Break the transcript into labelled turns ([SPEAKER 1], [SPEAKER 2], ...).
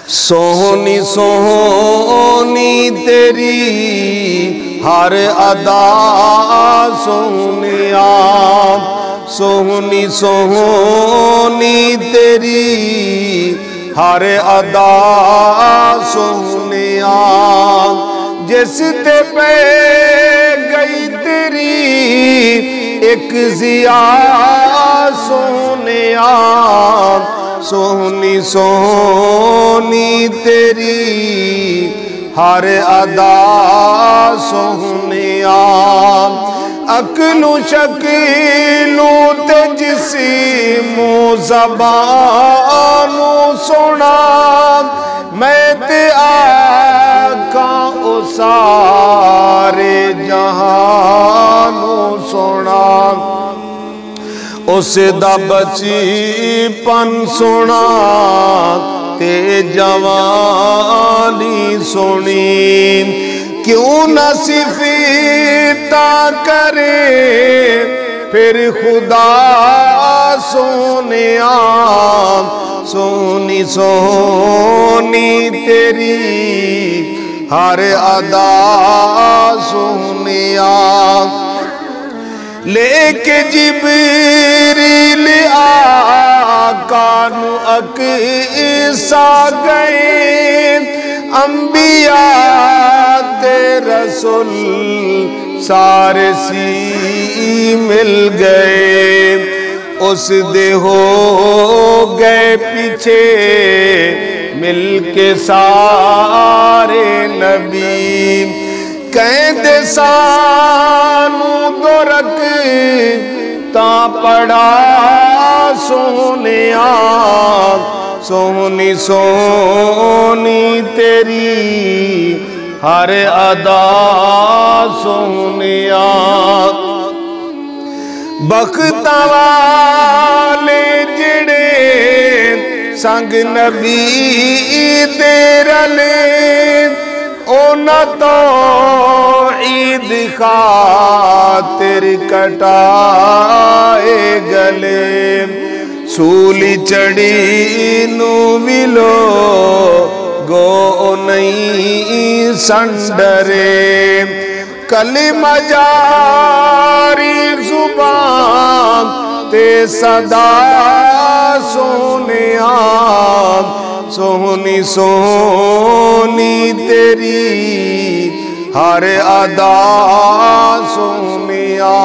[SPEAKER 1] سونی سونی تیری ہر ادا سونیا، سونی سونی تیری ہر ادا سونیا، جس تے پہ گئی تیری ایک ضیا سونیا، سونی سونی تیری ہر ادا سونیا، عقلو شکلو تے جسمو زبانو سونا، میں تے آقا او سارے جہانو سونا، اس دا بچی پن سونا تے جوانی سونی، کیوں نہ صفیتا کرے پھر خدا سونیا، سونی سونی تیری ہر ادا سونیا، لے کے جبریل آقا نو اقصا گئے، انبیاء تے رسول سارے سی مل گئے، اس دے ہو گئے پیچھے مل کے سارے نبی، کہندے سانو دورک تا پڑا سونیا، سونی سونی تیری ہر ادا سونیا، بختاں والے جڑے سنگ نبی دے رلے، اونا تو عید خاطر کٹائے گلے، سولی چڑی نو ویلو گو نہیں سنڈرے، کلمہ جاری زبان تے صدا سونیا، سونی سونی تیری ہر ادا سونیا۔